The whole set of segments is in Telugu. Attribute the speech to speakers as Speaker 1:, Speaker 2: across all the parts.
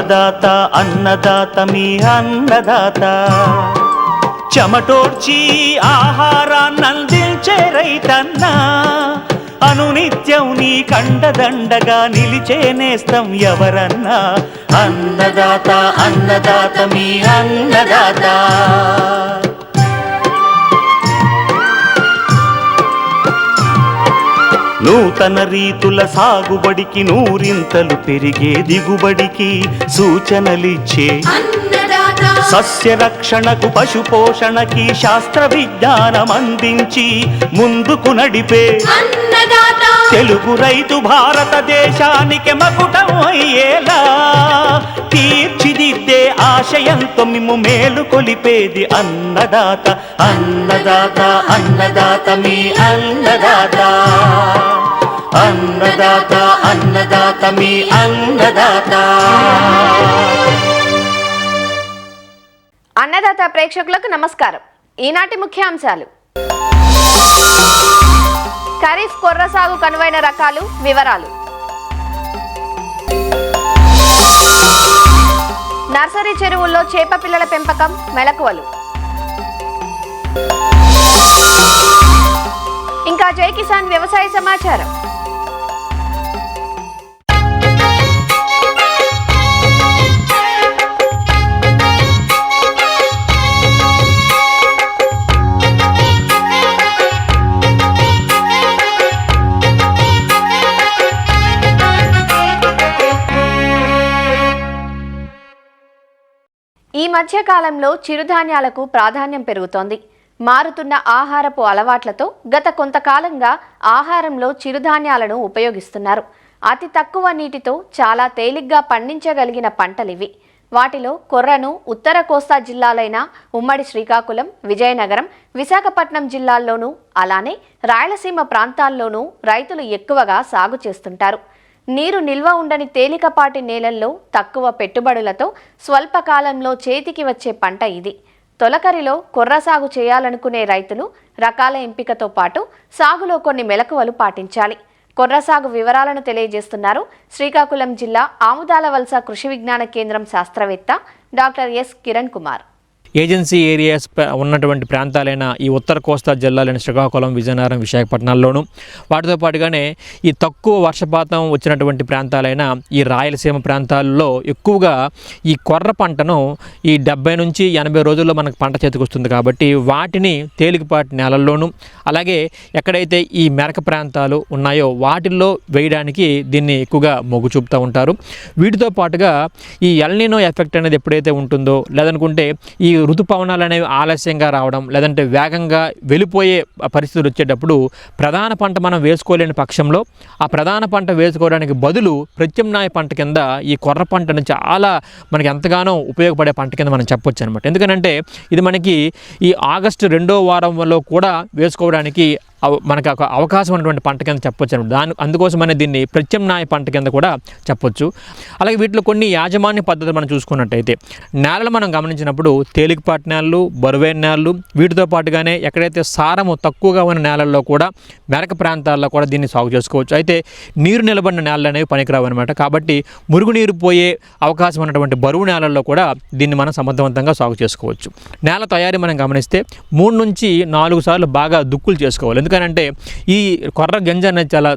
Speaker 1: అన్నదాత అన్నదాత మీ అన్నదాత చెమటోడ్చి ఆహారాన్నందించే రైతన్న అనునిత్యం నీ కండదండగా నిలిచే నేస్తం ఎవరన్నా అన్నదాత అన్నదాత మీ అన్నదాత నూతన రీతుల సాగుబడికి నూరింతలు పెరిగే దిగుబడికి సూచనలిచ్చే సస్య రక్షణకు పశు పోషణకి శాస్త్ర విజ్ఞానం అందించి ముందుకు నడిపే తెలుగు రైతు భారతదేశానికి మకుటం అయ్యేలా తీర్చిదిద్దే ఆశయంతో మిమ్ము మేలు కొలిపేది అన్నదాత అన్నదాత అన్నదాత మీ అన్నదాత అన్నదాత అన్నదాత మీ అన్నదాత.
Speaker 2: అన్నదాత ప్రేక్షకులకు నమస్కారం. ఈనాటి ముఖ్యాంశాలు: ఖరీఫ్ కొర్ర సాగు కనువైన రకాలు వివరాలు, నర్సరీ చెరువుల్లో చేప పిల్లల పెంపకం మెలకువలు, ఇంకా జై కిసాన్ వ్యవసాయ సమాచారం. ఈ మధ్య కాలంలో చిరుధాన్యాలకు ప్రాధాన్యం పెరుగుతోంది. మారుతున్న ఆహారపు అలవాట్లతో గత కొంతకాలంగా ఆహారంలో చిరుధాన్యాలను ఉపయోగిస్తున్నారు. అతి తక్కువ నీటితో చాలా తేలిగ్గా పండించగలిగిన పంటలివి. వాటిలో కొర్రను ఉత్తర కోస్తా జిల్లాలైన ఉమ్మడి శ్రీకాకుళం, విజయనగరం, విశాఖపట్నం జిల్లాల్లోనూ అలానే రాయలసీమ ప్రాంతాల్లోనూ రైతులు ఎక్కువగా సాగు చేస్తుంటారు. నీరు నిల్వ ఉండని తేలికపాటి నేలల్లో తక్కువ పెట్టుబడులతో స్వల్పకాలంలో చేతికి వచ్చే పంట ఇది. తొలకరిలో కొర్ర సాగు చేయాలనుకునే రైతులు రకాల ఎంపికతో పాటు సాగులో కొన్ని మెలకువలు పాటించాలి. కొర్ర సాగు వివరాలను తెలియజేస్తున్నారు శ్రీకాకుళం జిల్లా ఆముదాలవలస కృషి విజ్ఞాన కేంద్రం శాస్త్రవేత్త doctor yes Kiran Kumar.
Speaker 3: Agency areas ఉన్నటువంటి ప్రాంతాలైన ఈ ఉత్తర కోస్తా జిల్లాలైన శ్రీకాకుళం, విజయనగరం, విశాఖపట్నాల్లోనూ వాటితో పాటుగానే ఈ తక్కువ వర్షపాతం వచ్చినటువంటి ప్రాంతాలైన ఈ రాయలసీమ ప్రాంతాల్లో ఎక్కువగా ఈ కొర్ర పంటను ఈ 70 నుంచి 80 రోజుల్లో మనకు పంట చేతికి వస్తుంది. కాబట్టి వాటిని తేలికపాటి నేలల్లోనూ అలాగే ఎక్కడైతే ఈ మెరక ప్రాంతాలు ఉన్నాయో వాటిల్లో వేయడానికి దీన్ని ఎక్కువగా మొగ్గు చూపుతూ ఉంటారు. వీటితో పాటుగా ఈ ఎల్నినో ఎఫెక్ట్ అనేది ఎప్పుడైతే ఉంటుందో, లేదనుకుంటే ఈ ఋతుపవనాలు అనేవి ఆలస్యంగా రావడం, లేదంటే వేగంగా వెళ్ళిపోయే పరిస్థితులు వచ్చేటప్పుడు ప్రధాన పంట మనం వేసుకోలేని పక్షంలో ఆ ప్రధాన పంట వేసుకోవడానికి బదులు ప్రత్యామ్నాయ పంట కింద ఈ కొర్ర పంటను చాలా మనకి ఎంతగానో ఉపయోగపడే పంట కింద మనం చెప్పొచ్చు అనమాట. ఎందుకంటే ఇది మనకి ఈ ఆగస్టు 2వ వారంలో కూడా వేసుకోవడానికి మనకు ఒక అవకాశం ఉన్నటువంటి పంట కింద చెప్పొచ్చు అనమాట. అందుకోసమనే దీన్ని ప్రత్యామ్నాయ పంట కింద కూడా చెప్పొచ్చు. అలాగే వీటిలో కొన్ని యాజమాన్య పద్ధతులు మనం చూసుకున్నట్టయితే నేలలు మనం గమనించినప్పుడు తేలికపాటి నేలలు, బరువైన నేలలు, వీటితో పాటుగానే ఎక్కడైతే సారము తక్కువగా ఉన్న నేలల్లో కూడా మెరక ప్రాంతాల్లో కూడా దీన్ని సాగు చేసుకోవచ్చు. అయితే నీరు నిలబడిన నేలలు అనేవి పనికిరావు అనమాట. కాబట్టి మురుగునీరు పోయే అవకాశం ఉన్నటువంటి బరువు నేలల్లో కూడా దీన్ని మనం సమర్థవంతంగా సాగు చేసుకోవచ్చు. నేల తయారీ మనం గమనిస్తే 3 నుంచి 4 సార్లు బాగా దుక్కులు చేసుకోవాలి. ఎందుకంటే ఈ కొర్ర గింజ అనేది చాలా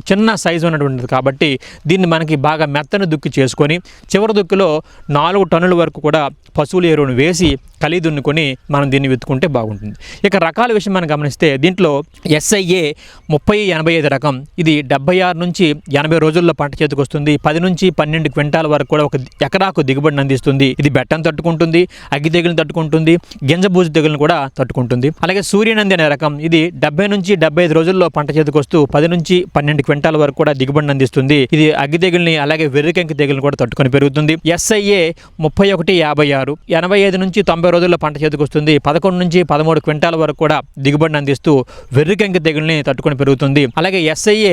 Speaker 3: చిన్న సైజు ఉన్నటువంటిది కాబట్టి దీన్ని మనకి బాగా మెత్తని దుక్కి చేసుకొని చివరి దుక్కిలో 4 టన్నుల వరకు కూడా పశువుల ఎరువును వేసి కలి దున్నుకొని మనం దీన్ని విత్తుకుంటే బాగుంటుంది. ఇక రకాల విషయం మనం గమనిస్తే దీంట్లో SIA 3085 రకం, ఇది 76 నుంచి 80 రోజుల్లో పంట చేతికి వస్తుంది. 10 నుంచి 12 క్వింటాల వరకు కూడా ఒక ఎకరాకు దిగుబడిని అందిస్తుంది. ఇది బెట్టను తట్టుకుంటుంది, అగ్గి తెగులను తట్టుకుంటుంది, గింజబూజు తెగులను కూడా తట్టుకుంటుంది. అలాగే సూర్యనంది అనే రకం, ఇది 70 నుంచి 75 రోజుల్లో పంట చేతికి వస్తూ 10 నుంచి 12 క్వింటాల వరకు కూడా దిగుబడిని అందిస్తుంది. ఇది అగ్గి తెగుల్ని అలాగే వెర్రికంకి తెగులను కూడా తట్టుకొని పెరుగుతుంది. SIA 3156 85 నుంచి 90 రోజుల్లో పంట చేతికి వస్తుంది. 11 నుంచి 13 క్వింటాల వరకు కూడా దిగుబడిని అందిస్తూ వెర్రికంకి తెగుల్ని తట్టుకొని పెరుగుతుంది. అలాగే SIA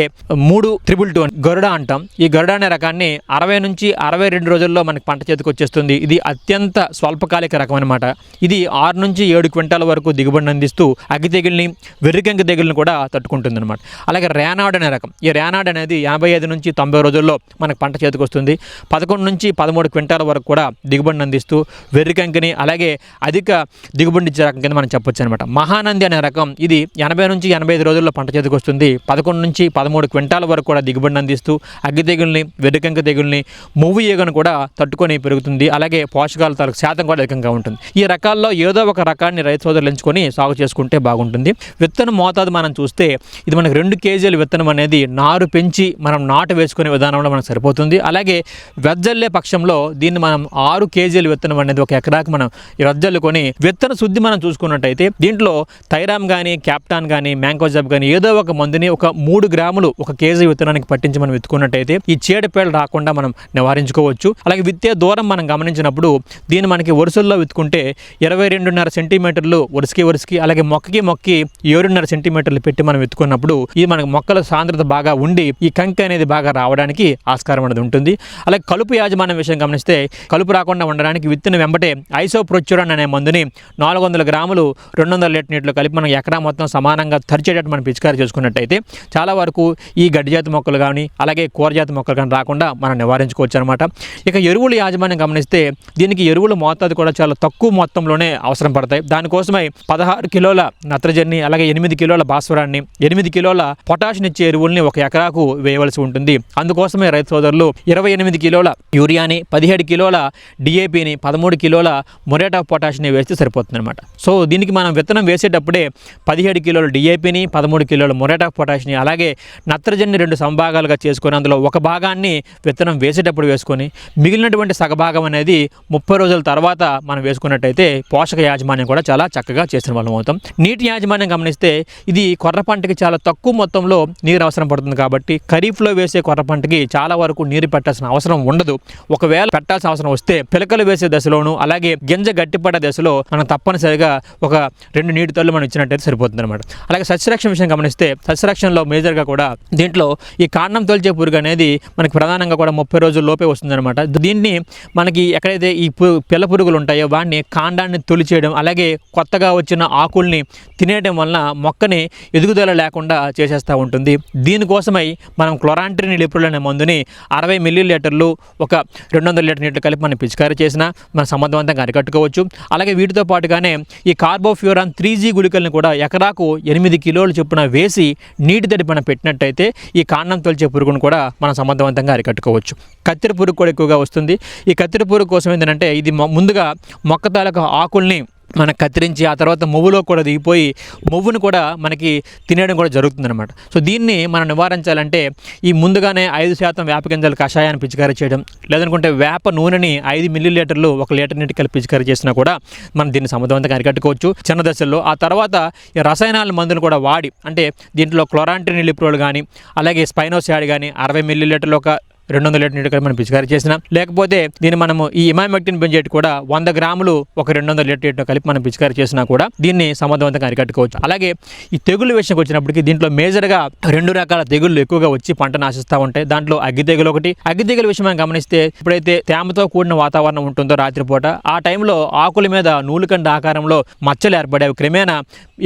Speaker 3: 3222 గరుడ అంటాం. ఈ గరుడ అనే రకాన్ని 60 నుంచి 62 రోజుల్లో మనకి పంట చేతికి వచ్చేస్తుంది. ఇది అత్యంత స్వల్పకాలిక రకం అనమాట. ఇది 6 నుంచి 7 క్వింటాల వరకు దిగుబడిని అందిస్తూ అగ్గి తెగుల్ని, వెర్రికంకి తెగులు తెగులను కూడా తట్టుకుంటుంది అనమాట. అలాగే రేనాడ్ అనే రకం, ఈ రేనాడ్ అనేది 85 నుంచి 90 రోజుల్లో మనకు పంట చేతికి వస్తుంది. 11 నుంచి 13 క్వింటాల వరకు కూడా దిగుబడిని అందిస్తూ వెర్రికంకిని అలాగే అధిక దిగుబడి ఇచ్చే రకం కింద మనం చెప్పొచ్చు అనమాట. మహానంది అనే రకం ఇది 80 నుంచి 85 రోజుల్లో పంట చేతికి వస్తుంది. 11 నుంచి 13 క్వింటాల వరకు కూడా దిగుబడిని అందిస్తూ అగ్గి తెగుల్ని, వెర్రికంకి తెగుల్ని, మువ్వు ఈగను కూడా తట్టుకొని పెరుగుతుంది. అలాగే పోషకాల తాలూకు శాతం కూడా అధికంగా ఉంటుంది. ఈ రకాల్లో ఏదో ఒక రకాన్ని రైతు సోదరులు ఎంచుకొని సాగు చేసుకుంటే బాగుంటుంది. విత్తన మోతాదు మనం చూస్తే ఇది మనకు 2 కేజీల విత్తనం అనేది నారు పెంచి మనం నాటు వేసుకునే విధానంలో మనకు సరిపోతుంది. అలాగే వెజ్జల్లే పక్షంలో దీన్ని మనం 6 కేజీల విత్తనం అనేది ఒక ఎకరాకి మనం వెజ్జల్లుకొని విత్తన శుద్ధి మనం చూసుకున్నట్టయితే దీంట్లో థైరామ్ కానీ, క్యాప్టాన్ కానీ, మ్యాంకోజాబ్ కానీ ఏదో ఒక మందుని ఒక 3 గ్రాములు 1 కేజీ విత్తనానికి పట్టించి మనం విత్తుకున్నట్టయితే ఈ చీడపేడలు రాకుండా మనం నివారించుకోవచ్చు. అలాగే విత్తే దూరం మనం గమనించినప్పుడు దీన్ని మనకి వరుసల్లో విత్తుకుంటే 22.5 సెంటీమీటర్లు వరుసకి అలాగే మొక్కకి 7.5 సెంటీమీటర్లు పెట్టి మనం విత్తుకున్నప్పుడు ఇది మనకు మొక్కల సాంద్రత బాగా ఉండి ఈ కంకి అనేది బాగా రావడానికి ఆస్కారం అనేది ఉంటుంది. అలాగే కలుపు యాజమాన్యం విషయం గమనిస్తే కలుపు రాకుండా ఉండడానికి విత్తిన వెంబటే ఐసోప్రొచ్యూరాన్ అనే మందుని 400 గ్రాములు 200 లీటర్ నీటిలో కలిపి మనం ఎకరా మొత్తం సమానంగా తరిచేటట్టు మనం పిచికారీ చేసుకున్నట్టయితే చాలా వరకు ఈ గడ్డి జాతి మొక్కలు కానీ అలాగే కూర జాతి మొక్కలు కానీ రాకుండా మనం నివారించుకోవచ్చు అనమాట. ఇక ఎరువుల యాజమాన్యం గమనిస్తే దీనికి ఎరువుల మోతాదు కూడా చాలా తక్కువ మొత్తంలోనే అవసరం పడతాయి. దానికోసమై 16 కిలోల నత్రజని అలాగే 8 కిలోల భాస్వరాన్ని 8 కిలోల పొటాషియం ఇచ్చే ఎరువుల్ని ఒక ఎకరాకు వేయవలసి ఉంటుంది. అందుకోసమే రైతు సోదరులు 28 కిలోల యూరియాని, 17 కిలోల డిఏపిని, 13 కిలోల మొరేట్ ఆఫ్ పొటాషియం వేస్తే సరిపోతుంది అనమాట. సో దీనికి మనం విత్తనం వేసేటప్పుడే 17 కిలోల డిఏపిని, 13 కిలోల మొరేట్ ఆఫ్ పొటాషియం అలాగే నత్రజని 2 సంభాగాలుగా చేసుకొని అందులో ఒక భాగాన్ని విత్తనం వేసేటప్పుడు వేసుకొని మిగిలినటువంటి సగభాగం అనేది 30 రోజుల తర్వాత మనం వేసుకున్నట్టయితే పోషక యాజమాన్యం కూడా చాలా చక్కగా చేసిన వాళ్ళం అవుతాం. నీటి యాజమాన్యం గమనిస్తే ఇది కొర్ర పంటకి చాలా తక్కువ మొత్తంలో నీరు అవసరం పడుతుంది కాబట్టి ఖరీఫ్లో వేసే కొర్ర పంటకి చాలా వరకు నీరు పెట్టాల్సిన అవసరం ఉండదు. ఒకవేళ పెట్టాల్సిన అవసరం వస్తే పిలకలు వేసే దశలోను అలాగే గింజ గట్టిపడ్డ దశలో మనం తప్పనిసరిగా ఒక 2 నీటి తల్లు మనం ఇచ్చినట్టయితే సరిపోతుంది అనమాట. అలాగే సస్యరక్షణ విషయం గమనిస్తే సస్యరక్షణలో మేజర్గా కూడా దీంట్లో ఈ కాండం తొలిచే పురుగు అనేది మనకి ప్రధానంగా కూడా 30 రోజుల లోపే వస్తుందన్నమాట. దీన్ని మనకి ఎక్కడైతే ఈ పిల్ల పురుగులు ఉంటాయో వాటిని కాండాన్ని తొలిచేయడం అలాగే కొత్తగా వచ్చిన ఆకుల్ని తినేయడం వలన మొక్కని ఎదుగుదల లేకుండా చేసేస్తూ ఉంటుంది. దీనికోసమై మనం క్లోరాంట్రిన్ లిప్రోల్ అనే మందుని 60 మిల్లీలీటర్లు ఒక 200 లీటర్ నీటిలో కలిపి మనం పిచికారీ చేసినా మనం సమర్థవంతంగా అరికట్టుకోవచ్చు. అలాగే వీటితో పాటుగానే ఈ కార్బోఫ్యూరాన్ 3G గుళికల్ని కూడా ఎకరాకు 8 కిలోలు చొప్పున వేసి నీటి తడి మనం పెట్టినట్టయితే ఈ కాండం తొలిచే పురుగును కూడా మనం సమర్థవంతంగా అరికట్టుకోవచ్చు. కత్తెర పురుగు కూడా ఎక్కువగా వస్తుంది. ఈ కత్తెర పురుగు కోసం ఏంటంటే ఇది ముందుగా మొక్క తాలూకా ఆకుల్ని మనకు కత్తిరించి ఆ తర్వాత మువ్వులో కూడా దిగిపోయి మువ్వును కూడా మనకి తినేయడం కూడా జరుగుతుందన్నమాట. సో దీన్ని మనం నివారించాలంటే ఈ ముందుగానే 5% వేప గింజల కషాయాన్ని పిచికారీ చేయడం లేదనుకుంటే వేప నూనెని 5 మిల్లీలీటర్లు 1 లీటర్ నీటి కలిపి పిచికారీ చేసినా కూడా మనం దీన్ని సమర్థవంతంగా అరికట్టుకోవచ్చు చిన్న దశల్లో. ఆ తర్వాత ఈ రసాయనాల మందులు కూడా వాడి అంటే దీంట్లో క్లోరాంట్రిన్ లిప్రోల్ కానీ అలాగే స్పైనోసాడ్ కానీ 60 మిల్లీలీటర్లు ఒక 200 లీటర్ నీటి కలిపి మనం పిచికారీ చేసినా లేకపోతే దీన్ని మనము ఈ ఇమామెక్టిన్ బెంజేట్ కూడా 100 గ్రాములు ఒక 200 లీటర్ నీటిలో కలిపి మనం పిచికారీ చేసినా కూడా దీన్ని సమర్థవంతంగా అరికట్టుకోవచ్చు. అలాగే ఈ తెగుళ్ళ విషయంకి వచ్చినప్పటికీ దీంట్లో మేజర్గా 2 రకాల తెగుళ్ళు ఎక్కువగా వచ్చి పంటను ఆశిస్తూ ఉంటాయి. దాంట్లో అగ్గి తెగులు ఒకటి. అగ్గి తెగుల విషయం మనం గమనిస్తే ఇప్పుడైతే తేమతో కూడిన వాతావరణం ఉంటుందో రాత్రిపూట ఆ టైంలో ఆకుల మీద నూలుకండ ఆకారంలో మచ్చలు ఏర్పడేవి. క్రమేణా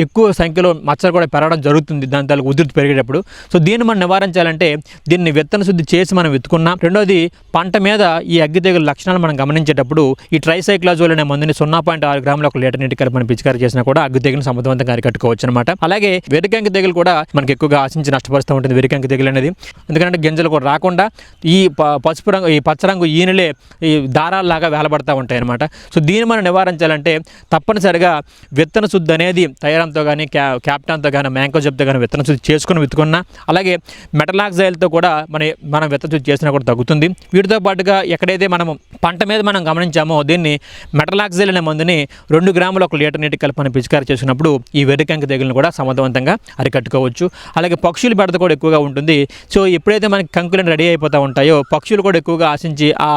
Speaker 3: ఎక్కువ సంఖ్యలో మచ్చలు కూడా పెరగడం జరుగుతుంది దాని తాలూకు ఉధృతి పెరిగేటప్పుడు. సో దీన్ని మనం నివారించాలంటే దీన్ని విత్తన శుద్ధి చేసి మనం విత్తుకున్నాం. రెండోది పంట మీద ఈ అగ్గి తెగుల లక్షణాలు మనం గమనించేటప్పుడు ఈ ట్రైసైక్లాజోల్ అనే మందుని 0.6 గ్రాముల 1 లీటర్ నీటి కలిపి మనం పిచికారీ చేసినా కూడా అగ్గి తెగులను సమర్థవంతంగా అరికట్టుకోవచ్చు అనమాట. అలాగే వెరికంకి తెగులు కూడా మనకి ఎక్కువగా ఆశించి నష్టపరుస్తూ ఉంటుంది వెరికంకి తెగులు అనేది. ఎందుకంటే గింజలు కూడా రాకుండా ఈ పసుపు రంగు ఈ పచ్చరంగు ఈనెలే ఈ దారాల్లాగా వేలబడతా ఉంటాయి అనమాట. సో దీన్ని మనం నివారించాలంటే తప్పనిసరిగా విత్తన శుద్ధి అనేది థైరామ్తో కానీ క్యాప్టాన్తో కానీ మ్యాంకోజబ్తో కానీ విత్తన శుద్ధి చేసుకుని విత్తుకున్నా అలాగే మెటలాక్సైల్తో కూడా మనం విత్తన శుద్ధి చేసినా కూడా తగ్గుతుంది. వీటితో పాటుగా ఎక్కడైతే మనము పంట మీద మనం గమనించామో దీన్ని మెటలాక్సైల్ అనే మందుని 2 గ్రాముల 1 లీటర్ నీటి కలిపి మనం పిచికారీ చేసినప్పుడు ఈ వెర్రికంకి తెగులను కూడా సమర్థవంతంగా అరికట్టుకోవచ్చు. అలాగే పక్షుల బెడద కూడా ఎక్కువగా ఉంటుంది. సో ఎప్పుడైతే మనకి కంకులను రెడీ అయిపోతూ ఉంటాయో పక్షులు కూడా ఎక్కువగా ఆశించి ఆ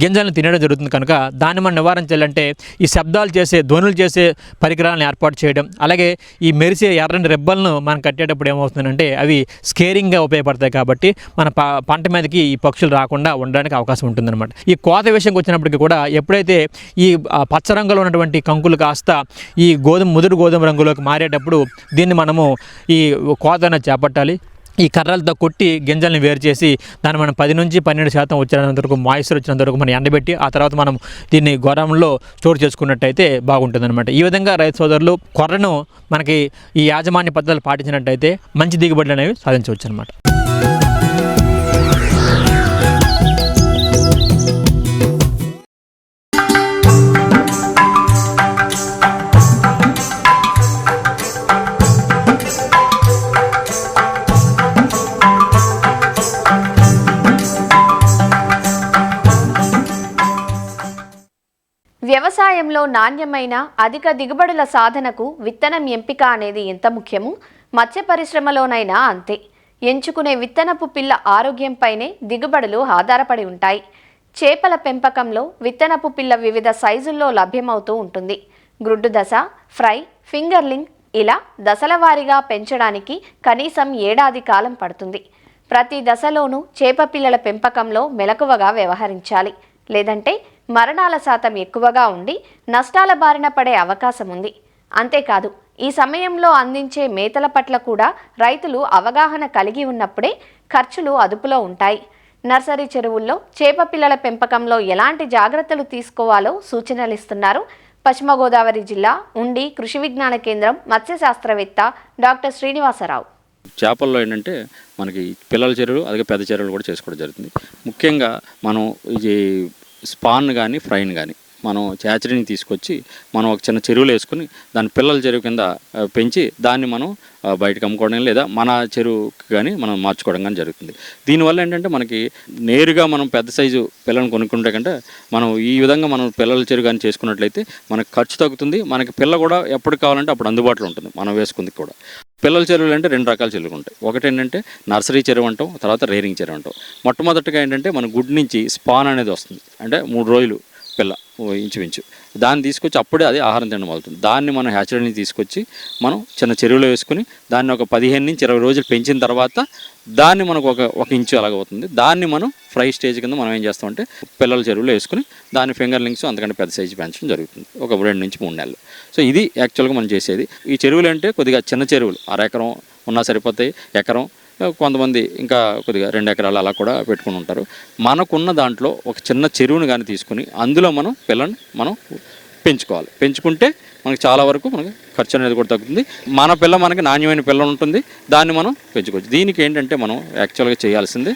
Speaker 3: గింజలను తినడం జరుగుతుంది. కనుక దాన్ని మనం నివారించాలంటే ఈ శబ్దాలు చేసే ధ్వనులు చేసే పరికరాలను ఏర్పాటు చేయడం అలాగే ఈ మెరిసే ఎర్రని రెబ్బలను మనం కట్టేటప్పుడు ఏమవుతుందంటే అవి స్కేరింగ్గా ఉపయోగపడతాయి కాబట్టి మన పంట మీదకి ఈ ఈ పక్షులు రాకుండా ఉండడానికి అవకాశం ఉంటుందన్నమాట. ఈ కోత విషయంకి వచ్చినప్పటికీ కూడా ఎప్పుడైతే ఈ పచ్చ రంగులో ఉన్నటువంటి కంకులు కాస్త ఈ ముదురు గోధుమ రంగులోకి మారేటప్పుడు దీన్ని మనము ఈ కోత అనేది చేపట్టాలి. ఈ కర్రలతో కొట్టి గింజల్ని వేరు చేసి దాన్ని మనం 10 నుంచి 12% వచ్చినంత వరకు మాయిశ్చర్ వచ్చినంత వరకు మనం ఎండబెట్టి ఆ తర్వాత మనం దీన్ని గోదాంలో స్టోర్ చేసుకున్నట్టయితే బాగుంటుందన్నమాట. ఈ విధంగా రైతు సోదరులు కొర్రను మనకి ఈ యాజమాన్య పద్ధతులు పాటించినట్టయితే మంచి దిగుబడులు అనేవి సాధించవచ్చు అనమాట.
Speaker 2: వ్యవసాయంలో నాణ్యమైన అధిక దిగుబడుల సాధనకు విత్తనం ఎంపిక అనేది ఎంత ముఖ్యమో మత్స్య పరిశ్రమలోనైనా అంతే. ఎంచుకునే విత్తనపు పిల్ల ఆరోగ్యంపైనే దిగుబడులు ఆధారపడి ఉంటాయి. చేపల పెంపకంలో విత్తనపు పిల్ల వివిధ సైజుల్లో లభ్యమవుతూ ఉంటుంది. గ్రుడ్డు దశ, ఫ్రై, ఫింగర్లింగ్ ఇలా దశల వారీగా పెంచడానికి కనీసం ఏడాది కాలం పడుతుంది. ప్రతి దశలోనూ చేప పిల్లల పెంపకంలో మెలకువగా వ్యవహరించాలి. లేదంటే మరణాల శాతం ఎక్కువగా ఉండి నష్టాల బారిన పడే అవకాశం ఉంది. అంతేకాదు ఈ సమయంలో అందించే మేతల పట్ల కూడా రైతులు అవగాహన కలిగి ఉన్నప్పుడే ఖర్చులు అదుపులో ఉంటాయి. నర్సరీ చెరువుల్లో చేప పిల్లల పెంపకంలో ఎలాంటి జాగ్రత్తలు తీసుకోవాలో సూచనలు ఇస్తున్నారు పశ్చిమ గోదావరి జిల్లా ఉండి కృషి విజ్ఞాన కేంద్రం మత్స్య శాస్త్రవేత్త డాక్టర్ శ్రీనివాసరావు.
Speaker 4: చేపల్లో ఏంటంటే మనకి పిల్లల చెరువులు అలాగే పెద్ద చెరువులు కూడా చేసుకోవడం జరుగుతుంది. ముఖ్యంగా మనం ఇది స్పాన్ కానీ ఫ్రైన్ కానీ మనం చాచరీని తీసుకొచ్చి మనం ఒక చిన్న చెరువులు వేసుకుని దాని పిల్లల చెరువు కింద పెంచి దాన్ని మనం బయటకు అమ్ముకోవడం లేదా మన చెరువుకి కానీ మనం మార్చుకోవడం కానీ జరుగుతుంది. దీనివల్ల ఏంటంటే మనకి నేరుగా మనం పెద్ద సైజు పిల్లలను కొనుక్కుంటే కంటే మనం ఈ విధంగా మనం పిల్లల చెరువు కానీ చేసుకున్నట్లయితే మనకు ఖర్చు తగ్గుతుంది. మనకి పిల్ల కూడా ఎప్పుడు కావాలంటే అప్పుడు అందుబాటులో ఉంటుంది మనం వేసుకుంది కూడా. పిల్లల చెరువులు అంటే 2 రకాల చెరువులు ఉంటాయి. ఒకటి ఏంటంటే నర్సరీ చెరువు అంటాం, తర్వాత రేరింగ్ చెరువు అంటాం. మొట్టమొదటిగా ఏంటంటే మన గుడ్ నుంచి స్పాన్ అనేది వస్తుంది, అంటే 3 రోజులు పిల్ల ఇంచుమించు దాన్ని తీసుకొచ్చి అప్పుడే అది ఆహారం తినడం అవుతుంది. దాన్ని మనం హ్యాచరీని తీసుకొచ్చి మనం చిన్న చెరువులో వేసుకుని దాన్ని ఒక 15 నుంచి 20 రోజులు పెంచిన తర్వాత దాన్ని మనకు ఒక ఇంచు అలాగవుతుంది. దాన్ని మనం ఫ్రై స్టేజ్ కింద మనం ఏం చేస్తామంటే పిల్లల చెరువులో వేసుకుని దాన్ని ఫింగర్ లింక్స్ అంతకంటే పెద్ద సైజు పెంచడం జరుగుతుంది ఒక 2 నుంచి 3 నెలలు. సో ఇది యాక్చువల్గా మనం చేసేది. ఈ చెరువులు అంటే కొద్దిగా చిన్న చెరువులు, 1/2 ఎకరం ఉన్నా సరిపోతాయి, ఎకరం, కొంతమంది ఇంకా కొద్దిగా 2 ఎకరాలు అలా కూడా పెట్టుకుని ఉంటారు. మనకున్న దాంట్లో ఒక చిన్న చెరువును కానీ తీసుకుని అందులో మనం పిల్లని మనం పెంచుకోవాలి. పెంచుకుంటే మనకి చాలా వరకు మనకి ఖర్చు అనేది కూడా తగ్గుతుంది. మన పిల్ల మనకి నాణ్యమైన పిల్ల ఉంటుంది, దాన్ని మనం పెంచుకోవచ్చు. దీనికి ఏంటంటే మనం యాక్చువల్గా చేయాల్సింది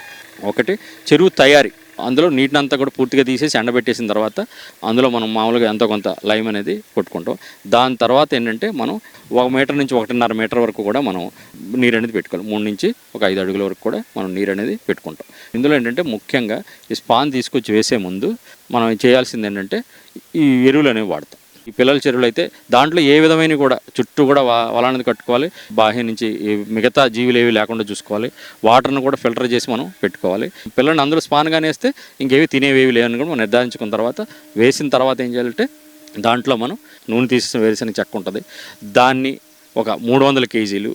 Speaker 4: ఒకటి చెరువు తయారీ. అందులో నీటిని అంతా కూడా పూర్తిగా తీసేసి ఎండబెట్టేసిన తర్వాత అందులో మనం మామూలుగా ఎంతో కొంత లైమ్ అనేది కొట్టుకుంటాం. దాని తర్వాత ఏంటంటే మనం 1 మీటర్ నుంచి 1.5 మీటర్ వరకు కూడా మనం నీరు అనేది పెట్టుకోవాలి. 3 నుంచి ఒక 5 అడుగుల వరకు కూడా మనం నీరు అనేది పెట్టుకుంటాం. ఇందులో ఏంటంటే ముఖ్యంగా ఈ స్పాన్ తీసుకొచ్చి వేసే ముందు మనం చేయాల్సింది ఏంటంటే ఈ ఎరువులు అనేవి వాడతాం. ఈ పిల్లల చెరువులు అయితే దాంట్లో ఏ విధమైన కూడా చుట్టూ కూడా వలనది కట్టుకోవాలి. బాహ్య నుంచి మిగతా జీవులు ఏవి లేకుండా చూసుకోవాలి. వాటర్ను కూడా ఫిల్టర్ చేసి మనం పెట్టుకోవాలి. పిల్లల్ని అందులో స్పాన్గానే వేస్తే ఇంకేవి తినేవేవి లేవని కూడా మనం నిర్ధారించుకున్న తర్వాత వేసిన తర్వాత ఏం చేయాలంటే దాంట్లో మనం నూనె తీసిన వేరుశనగ చెక్క ఉంటుంది, దాన్ని ఒక 300 కేజీలు,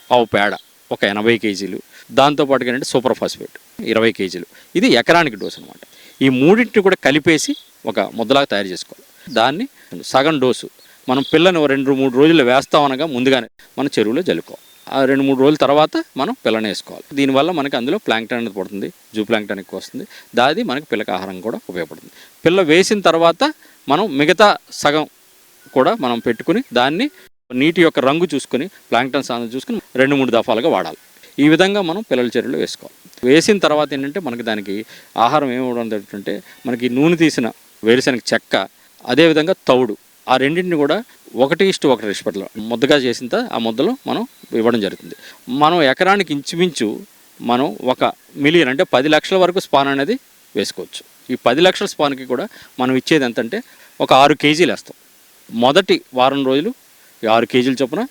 Speaker 4: ఆవు పేడ ఒక 80 కేజీలు, దాంతోపాటుగా ఏంటంటే సూపర్ ఫాస్ఫేట్ 20 కేజీలు. ఇది ఎకరానికి డోసు అనమాట. ఈ మూడింటిని కూడా కలిపేసి ఒక ముద్దలాగా తయారు చేసుకోవాలి. దాన్ని సగం డోసు మనం పిల్లని 2-3 రోజులు వేస్తామనగా ముందుగానే మన చెరువులో జల్లుకోవాలి. ఆ 2-3 రోజుల తర్వాత మనం పిల్లని వేసుకోవాలి. దీనివల్ల మనకి అందులో ప్లాంక్టన్ అనేది పడుతుంది, జూ ప్లాంక్టన్ ఎక్కువ వస్తుంది. దాది మనకి పిల్లకి ఆహారం కూడా ఉపయోగపడుతుంది. పిల్ల వేసిన తర్వాత మనం మిగతా సగం కూడా మనం పెట్టుకుని దాన్ని నీటి యొక్క రంగు చూసుకొని ప్లాంక్టన్ సాధన చూసుకుని 2-3 దఫాలుగా వాడాలి. ఈ విధంగా మనం పిల్లల చెరువులో వేసుకోవాలి. వేసిన తర్వాత ఏంటంటే మనకి దానికి ఆహారం ఏమివ్వడం జరుగుతుంటే మనకి నూనె తీసిన వేరుశనగ చెక్క, అదేవిధంగా తౌడు, ఆ రెండింటిని కూడా 1:1 నిష్పత్తిలో ముద్దగా చేసిన ఆ ముద్దలో మనం ఇవ్వడం జరుగుతుంది. మనం ఎకరానికి ఇంచుమించు మనం 1 మిలియన్ అంటే 10 లక్షల వరకు స్పాన్ అనేది వేసుకోవచ్చు. ఈ 10 లక్షల స్పాన్కి కూడా మనం ఇచ్చేది ఎంతంటే ఒక 6 కేజీలు వేస్తాం. మొదటి వారం రోజులు 6 కేజీల చొప్పున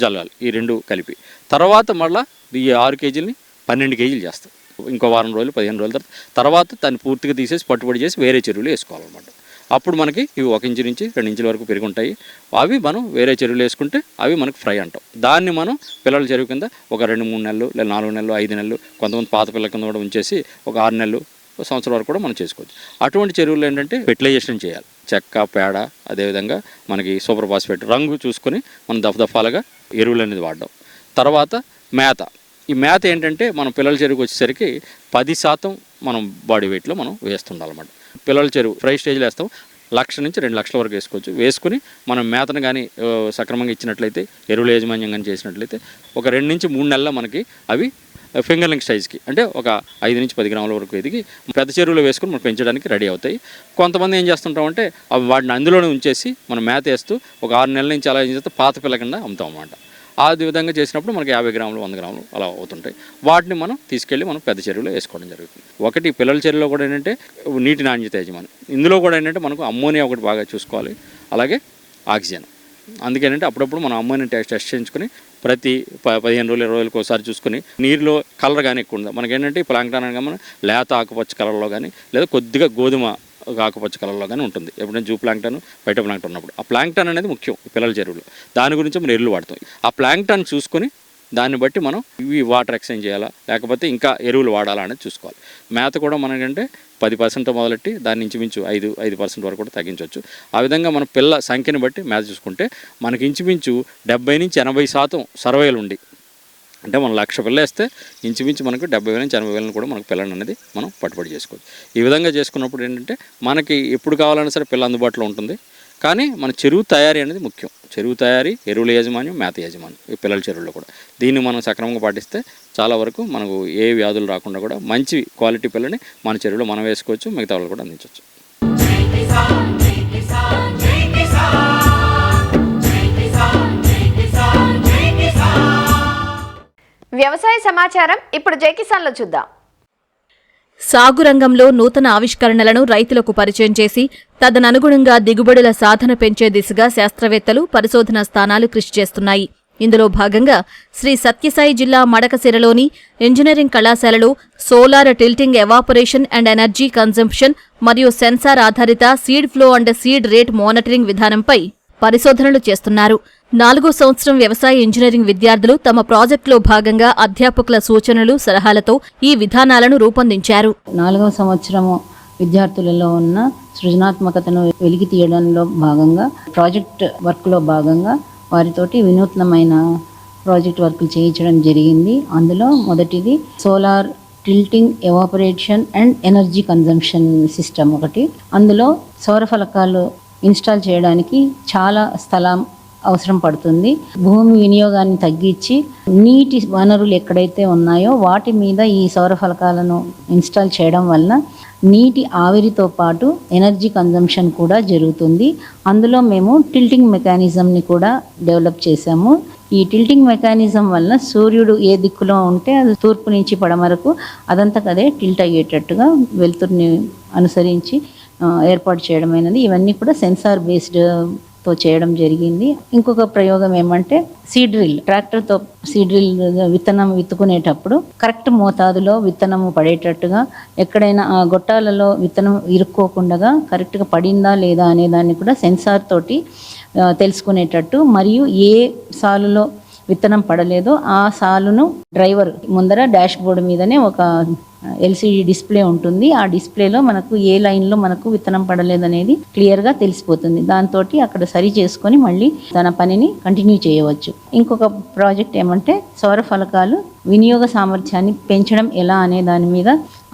Speaker 4: జల్లాలి ఈ 2 కలిపి. తర్వాత మళ్ళీ ఈ 6 కేజీలని 12 కేజీలు చేస్తాం. ఇంకో వారం రోజులు 15 రోజుల తర్వాత దాన్ని పూర్తిగా తీసేసి పట్టుబడి చేసి వేరే చెరువులు వేసుకోవాలన్నమాట. అప్పుడు మనకి ఇవి 1 ఇంచు నుంచి 2 ఇంచుల వరకు పెరిగి ఉంటాయి. అవి మనం వేరే చెరువులు వేసుకుంటే అవి మనకు ఫ్రై అంటాం. దాన్ని మనం పిల్లల చెరువు కింద ఒక 2-3 నెలలు లేదా 4 నెలలు 5 నెలలు కొంతమంది పాత పిల్లల కింద కూడా ఉంచేసి ఒక 6 నెలలు సంవత్సరం వరకు కూడా మనం చేసుకోవచ్చు. అటువంటి చెరువులు ఏంటంటే ఫెర్టిలైజేషన్ చేయాలి. చెక్క, పేడ, అదేవిధంగా మనకి సూపర్ ఫాస్ఫేట్ రంగు చూసుకొని మనం దఫదఫాలుగా ఎరువులు అనేది వాడడం. తర్వాత మేత. ఈ మేత ఏంటంటే మనం పిల్లల చెరువుకి వచ్చేసరికి 10% మనం బాడీ వెయిట్లో మనం వేస్తుండాలన్నమాట. పిల్లల చెరువు ఫ్రై స్టేజ్లో వేస్తాం. 1,00,000 నుంచి 2,00,000 వరకు వేసుకోవచ్చు. వేసుకుని మనం మేతను కానీ సక్రమంగా ఇచ్చినట్లయితే, ఎరువుల యాజమాన్యం కానీ చేసినట్లయితే ఒక 2 నుంచి 3 నెలల మనకి అవి ఫింగర్లింగ్ సైజ్కి అంటే ఒక 5 నుంచి 10 గ్రాముల వరకు ఎదిగి పెద్ద చెరువులో వేసుకుని మనం పెంచడానికి రెడీ అవుతాయి. కొంతమంది ఏం చేస్తుంటామంటే అవి వాటిని అందులోనే ఉంచేసి మనం మేత వేస్తూ ఒక 6 నెలల నుంచి అలా ఏం చేస్తే పాత పిల్ల కింద అమ్ముతాం అన్నమాట. ఆ విధంగా చేసినప్పుడు మనకి 50 గ్రాములు 100 గ్రాములు అలా అవుతుంటాయి. వాటిని మనం తీసుకెళ్ళి మనం పెద్ద చెరువులో వేసుకోవడం జరుగుతుంది. ఒకటి పిల్లల చెరువులో కూడా ఏంటంటే నీటి నాణ్యత యజమాని. ఇందులో కూడా ఏంటంటే మనకు అమ్మోనియా ఒకటి బాగా చూసుకోవాలి, అలాగే ఆక్సిజన్. అందుకేంటంటే అప్పుడప్పుడు మనం అమ్మోనియా టెస్ట్ చేయించుకొని ప్రతి 15 రోజులు 20 రోజులకు ఒకసారి చూసుకొని నీరులో కలర్ కానీ ఎక్కువ ఉండదు. మనకేంటంటే ప్లాంక్టన్ అనగా మనం లేత ఆకుపచ్చ కలర్లో కానీ లేదా కొద్దిగా గోధుమ ఆకుపచ్చ కలర్లో కానీ ఉంటుంది. ఎప్పుడైనా జూ ప్లాంక్టన్, బయట ప్లాంక్టన్ ఉన్నప్పుడు ఆ ప్లాంక్టన్ అనేది ముఖ్యం పిల్లల చెరువులో. దాని గురించి మనం ఎరువులు వాడతాం. ఆ ప్లాంక్టన్ చూసుకొని దాన్ని బట్టి మనం ఇవి వాటర్ ఎక్స్చేంజ్ చేయాలా లేకపోతే ఇంకా ఎరువులు వాడాలా అనేది చూసుకోవాలి. మేత కూడా మనకంటే 10% మొదలెట్టి దాని ఇంచుమించు 5% వరకు కూడా తగ్గించవచ్చు. ఆ విధంగా మన పిల్ల సంఖ్యను బట్టి మేత చూసుకుంటే మనకి ఇంచుమించు 70 నుంచి 80% సర్వేలు ఉండి అంటే మనం 1,00,000 పిల్ల వేస్తే ఇంచుమించు మనకు 70,000 నుంచి 80,000 కూడా మనకు పిల్లని అనేది మనం పట్టుబడి చేసుకోవచ్చు. ఈ విధంగా చేసుకున్నప్పుడు ఏంటంటే మనకి ఎప్పుడు కావాలన్నా సరే పిల్ల అందుబాటులో ఉంటుంది. కానీ మన చెరువు తయారీ అనేది ముఖ్యం. చెరువు తయారీ, ఎరువుల యాజమాన్యం, మేత యాజమాన్యం ఈ పిల్లల చెరువుల్లో కూడా దీన్ని మనం సక్రమంగా పాటిస్తే చాలా వరకు మనకు ఏ వ్యాధులు రాకుండా కూడా మంచి క్వాలిటీ పిల్లని మన చెరువులో మనం వేసుకోవచ్చు, మిగతా వాళ్ళు కూడా అందించవచ్చు.
Speaker 2: వ్యవసాయ సమాచారం ఇప్పుడు జై కిసాన్లో చూద్దాం.
Speaker 5: సాగు రంగంలో నూతన ఆవిష్కరణలను రైతులకు పరిచయం చేసి తదననుగుణంగా దిగుబడుల సాధన పెంచే దిశగా శాస్త్రవేత్తలు, పరిశోధనా స్థానాలు కృషి చేస్తున్నాయి. ఇందులో భాగంగా శ్రీ సత్యసాయి జిల్లా మడకశిరలోని ఇంజనీరింగ్ కళాశాలలో solar tilting evaporation and energy consumption మరియు సెన్సార్ ఆధారిత seed flow and seed rate monitoring విధానంపై పరిశోధనలు చేస్తున్నారు. 4వ సంవత్సరం వ్యవసాయ ఇంజనీరింగ్ విద్యార్థులు తమ ప్రాజెక్టులో భాగంగా అధ్యాపకుల సూచనలు, సలహాలతో ఈ విధానాలను రూపొందించారు.
Speaker 6: 4వ సంవత్సరము విద్యార్థులలో ఉన్న సృజనాత్మకతను వెలికి తీయడంలో భాగంగా ప్రాజెక్ట్ వర్క్లో భాగంగా వారితోటి వినూత్నమైన ప్రాజెక్ట్ వర్క్లు చేయించడం జరిగింది. అందులో మొదటిది solar tilting evaporation and energy consumption system ఒకటి. అందులో సౌర ఫలకాలు ఇన్స్టాల్ చేయడానికి చాలా స్థలం అవసరం పడుతుంది. భూమి వినియోగాన్ని తగ్గించి నీటి వనరులు ఎక్కడైతే ఉన్నాయో వాటి మీద ఈ సౌర ఫలకాలను ఇన్స్టాల్ చేయడం వలన నీటి ఆవిరితో పాటు ఎనర్జీ కన్జంప్షన్ కూడా జరుగుతుంది. అందులో మేము టిల్టింగ్ మెకానిజంని కూడా డెవలప్ చేశాము. ఈ టిల్టింగ్ మెకానిజం వలన సూర్యుడు ఏ దిక్కులో ఉంటే అది తూర్పు నుంచి పడమరకు అదంతకదే టిల్ట్ అయ్యేటట్టుగా వెలుతురుని అనుసరించి ఏర్పాటు చేయడమైనది. ఇవన్నీ కూడా సెన్సార్ బేస్డ్తో చేయడం జరిగింది. ఇంకొక ప్రయోగం ఏమంటే సీడ్ డ్రిల్, ట్రాక్టర్తో సీడ్ డ్రిల్ విత్తనం విత్తుకునేటప్పుడు కరెక్ట్ మోతాదులో విత్తనము పడేటట్టుగా, ఎక్కడైనా ఆ గొట్టాలలో విత్తనం ఇరుక్కోకుండా కరెక్ట్గా పడిందా లేదా అనే దాన్ని కూడా సెన్సార్ తోటి తెలుసుకునేటట్టు, మరియు ఏ సాలులో విత్తనం పడలేదో ఆ సాలును డ్రైవర్ ముందర డాష్ బోర్డు మీదనే ఒక ఎల్సిడి డిస్ప్లే ఉంటుంది. ఆ డిస్ప్లేలో మనకు ఏ లైన్లో మనకు విత్తనం పడలేదనేది క్లియర్గా తెలిసిపోతుంది. దాంతో అక్కడ సరి చేసుకొని మళ్ళీ తన పనిని కంటిన్యూ చేయవచ్చు. ఇంకొక ప్రాజెక్ట్ ఏమంటే సౌర ఫలకాలు వినియోగ సామర్థ్యాన్ని పెంచడం ఎలా అనే దాని మీద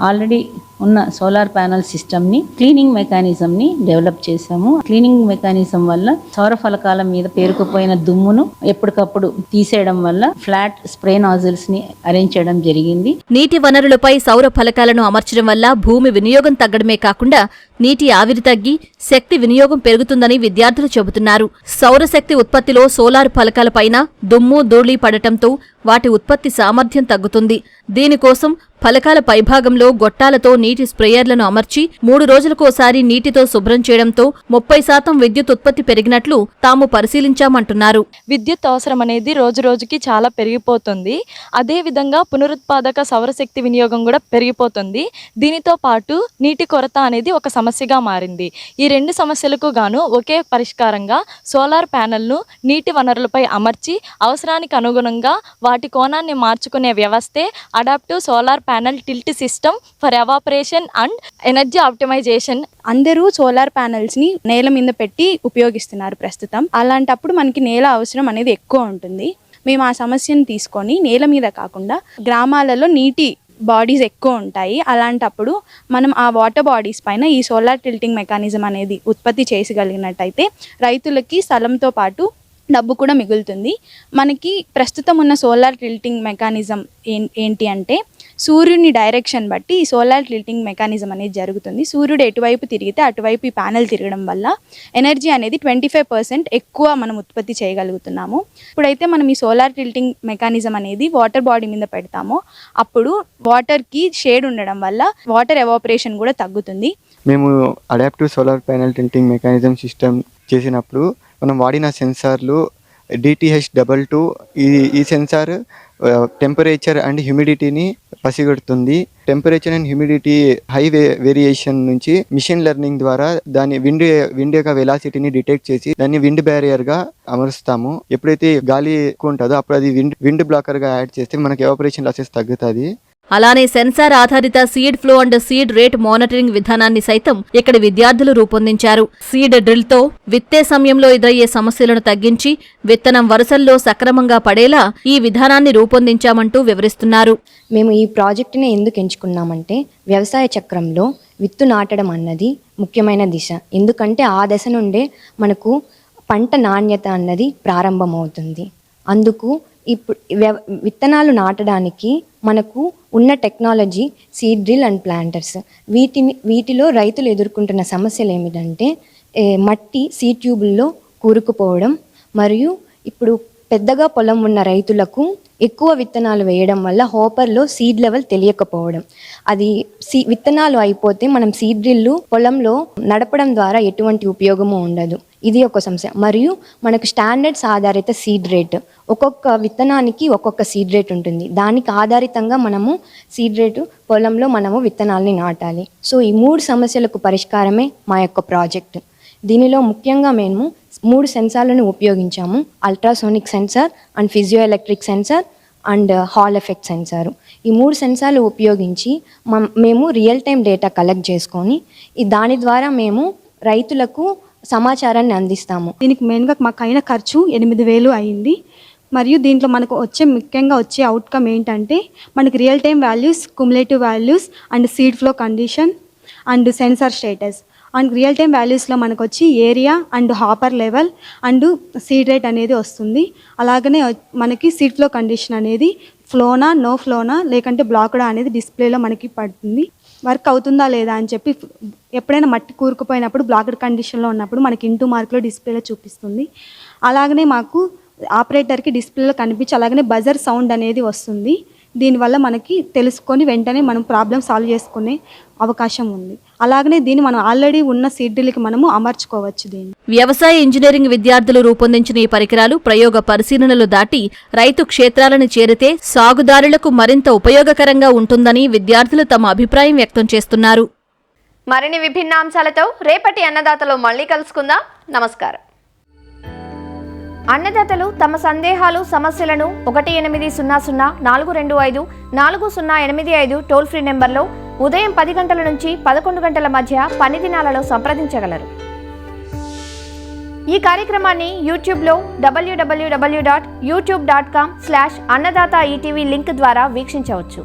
Speaker 6: ఆల్రెడీ ఉన్న సోలార్ ప్యానల్ సిస్టమ్ని, క్లీనింగ్ మెకానిజంని డెవలప్ చేశాము. క్లీనింగ్ మెకానిజం వల్ల సౌర ఫలకాల మీద పేరుకుపోయిన దుమ్మును ఎప్పటికప్పుడు తీసేయడం వల్ల ఫ్లాట్ స్ప్రే నాజిల్స్ని అరేంజ్ చేయడం జరిగింది.
Speaker 5: నీటి వనరులపై సౌర ఫలకాలను అమర్చడం వల్ల భూమి వినియోగం తగ్గడమే కాకుండా నీటి ఆవిరి తగ్గి శక్తి వినియోగం పెరుగుతుందని విద్యార్థులు చెబుతున్నారు. సౌరశక్తి ఉత్పత్తిలో సోలార్ ఫలకాలపైన దుమ్ము, ధూళి పడటంతో వాటి ఉత్పత్తి సామర్థ్యం తగ్గుతుంది. దీనికోసం ఫలకాల పైభాగంలో గొట్టాలతో నీటి స్ప్రేయర్లను అమర్చి 3 రోజులకోసారి నీటితో శుభ్రం చేయడంతో 30% విద్యుత్ ఉత్పత్తి పెరిగినట్లు తాము పరిశీలించామంటున్నారు.
Speaker 7: విద్యుత్ అవసరం అనేది రోజు రోజుకి చాలా పెరిగిపోతుంది. అదేవిధంగా పునరుత్పాదక సౌరశక్తి వినియోగం కూడా పెరిగిపోతుంది. దీనితో పాటు నీటి కొరత అనేది ఒక సమస్యగా మారింది. ఈ 2 సమస్యలకు గాను ఒకే పరిష్కారంగా సోలార్ ప్యానెల్ను నీటి వనరులపై అమర్చి అవసరానికి అనుగుణంగా వాటి కోణాన్ని మార్చుకునే వ్యవస్థే adaptive solar panel tilt system for evaporation and energy optimisation.
Speaker 8: అందరూ సోలార్ ప్యానెల్స్ని నేల మీద పెట్టి ఉపయోగిస్తున్నారు ప్రస్తుతం. అలాంటప్పుడు మనకి నేల అవసరం అనేది ఎక్కువ ఉంటుంది. మేము ఆ సమస్యను తీసుకొని నేల మీద కాకుండా గ్రామాలలో నీటి బాడీస్ ఎక్కువ ఉంటాయి. అలాంటప్పుడు మనం ఆ వాటర్ బాడీస్ పైన ఈ సోలార్ టిల్టింగ్ మెకానిజం అనేది ఉత్పత్తి చేయగలిగినట్టయితే రైతులకి స్థలంతో పాటు డబ్బు కూడా మిగులుతుంది. మనకి ప్రస్తుతం ఉన్న సోలార్ టిల్టింగ్ మెకానిజం ఏంటి అంటే సూర్యుని డైరెక్షన్ బట్టి ఈ సోలార్ టిల్టింగ్ మెకానిజం అనేది జరుగుతుంది. సూర్యుడు ఎటువైపు తిరిగితే అటువైపు ఈ ప్యానెల్ తిరగడం వల్ల ఎనర్జీ అనేది 25% ఎక్కువ మనం ఉత్పత్తి చేయగలుగుతున్నాము. ఇప్పుడైతే మనం ఈ సోలార్ టిల్టింగ్ మెకానిజం అనేది వాటర్ బాడీ మీద పెడతామో అప్పుడు వాటర్కి షేడ్ ఉండడం వల్ల వాటర్ ఎవాపరేషన్ కూడా తగ్గుతుంది.
Speaker 9: మేము adaptive solar panel tilting mechanism system చేసినప్పుడు మనం వాడిన సెన్సార్లు DTH22 ఈ సెన్సార్ టెంపరేచర్ అండ్ హ్యూమిడిటీని పసిగడుతుంది. Temperature and humidity high variation నుంచి మిషన్ లెర్నింగ్ ద్వారా దాని విండ్ యొక్క వెలాసిటీని డిటెక్ట్ చేసి దాన్ని విండ్ బ్యారియర్గా అమరుస్తాము. ఎప్పుడైతే గాలి ఎక్కువ ఉంటుందో అప్పుడు అది విండ్ బ్లాకర్గా యాడ్ చేస్తే మనకి ఎవాపరేషన్ లాసెస్ తగ్గుతుంది.
Speaker 5: అలానే సెన్సార్ ఆధారిత seed flow and seed rate monitoring విధానాన్ని సైతం ఇక్కడి విద్యార్థులు రూపొందించారు. సీడ్ డ్రిల్తో విత్తే సమయంలో ఎదురయ్యే సమస్యలను తగ్గించి విత్తనం వరుసల్లో సక్రమంగా పడేలా ఈ విధానాన్ని రూపొందించామంటూ వివరిస్తున్నారు.
Speaker 10: మేము ఈ ప్రాజెక్టుని ఎందుకు ఎంచుకున్నామంటే వ్యవసాయ చక్రంలో విత్తు నాటడం అన్నది ముఖ్యమైన దిశ. ఎందుకంటే ఆ దశ నుండే మనకు పంట నాణ్యత అన్నది ప్రారంభమవుతుంది. అందుకు ఇప్పుడు విత్తనాలు నాటడానికి మనకు ఉన్న technology seed drill and planters. వీటిలో రైతులు ఎదుర్కొంటున్న సమస్యలు ఏమిటంటే మట్టి సీడ్ ట్యూబుల్లో కూరుకుపోవడం, మరియు ఇప్పుడు పెద్దగా పొలం ఉన్న రైతులకు ఎక్కువ విత్తనాలు వేయడం వల్ల హోపర్లో సీడ్ లెవెల్ తెలియకపోవడం. అది విత్తనాలు అయిపోతే మనం సీడ్ డ్రిల్లు పొలంలో నడపడం ద్వారా ఎటువంటి ఉపయోగము ఉండదు. ఇది ఒక సమస్య. మరియు మనకు స్టాండర్డ్స్ ఆధారిత సీడ్ రేట్, ఒక్కొక్క విత్తనానికి ఒక్కొక్క సీడ్ రేట్ ఉంటుంది. దానికి ఆధారితంగా మనము సీడ్ రేటు పొలంలో మనము విత్తనాలని నాటాలి. సో ఈ 3 సమస్యలకు పరిష్కారమే మా యొక్క ప్రాజెక్ట్. దీనిలో ముఖ్యంగా మేము 3 సెన్సార్లను ఉపయోగించాము. Ultrasonic sensor and piezo electric sensor and Hall effect sensor. ఈ 3 సెన్సార్లు ఉపయోగించి మేము రియల్ టైం డేటా కలెక్ట్ చేసుకొని దాని ద్వారా మేము రైతులకు సమాచారాన్ని అందిస్తాము.
Speaker 8: దీనికి మెయిన్గా మాకు అయిన ఖర్చు 8,000 అయింది. మరియు దీంట్లో మనకు ముఖ్యంగా వచ్చే అవుట్కమ్ ఏంటంటే మనకి real time values, cumulative values and seed flow condition and sensor status and real time వాల్యూస్లో మనకు వచ్చి area and hopper level and seed rate అనేది వస్తుంది. అలాగనే మనకి సీడ్ ఫ్లో కండిషన్ అనేది ఫ్లోనా, నో ఫ్లోనా, లేకంటే బ్లాక్డా అనేది డిస్ప్లేలో మనకి పడుతుంది. వర్క్ అవుతుందా లేదా అని చెప్పి ఎప్పుడైనా మట్టి కూరుకుపోయినప్పుడు బ్లాక్డ్ కండిషన్లో ఉన్నప్పుడు మనకి ఇంటూ మార్కులో డిస్ప్లేలో చూపిస్తుంది. అలాగనే మాకు ఆపరేటర్కి డిస్ప్లేలో కనిపించి అలాగనే బజర్ సౌండ్ అనేది వస్తుంది. దీనివల్ల మనకి తెలుసుకొని వెంటనే మనం ప్రాబ్లం సాల్వ్ చేసుకునే అవకాశం ఉంది. అలాగనే దీన్ని మనం ఆల్రెడీ ఉన్న సీడ్ డ్రిల్కి మనము అమర్చుకోవచ్చు. దీన్ని
Speaker 5: వ్యవసాయ ఇంజనీరింగ్ విద్యార్థులు రూపొందించిన ఈ పరికరాలు ప్రయోగ పరిశీలనలు దాటి రైతు క్షేత్రాలను చేరితే సాగుదారులకు మరింత ఉపయోగకరంగా ఉంటుందని విద్యార్థులు తమ అభిప్రాయం వ్యక్తం చేస్తున్నారు.
Speaker 2: మరిన్ని విభిన్న అంశాలతో రేపటి అన్నదాతలో మళ్ళీ కలుసుకుందాం. నమస్కారం. అన్నదాతలు తమ సందేహాలు, సమస్యలను 1800-425-4085 టోల్ ఫ్రీ నెంబర్లో ఉదయం 10 గంటల నుంచి 11 గంటల మధ్య పని దినాలలో సంప్రదించగలరు. ఈ కార్యక్రమాన్ని యూట్యూబ్లో www.youtube.com/annadaata ETV లింక్ ద్వారా వీక్షించవచ్చు.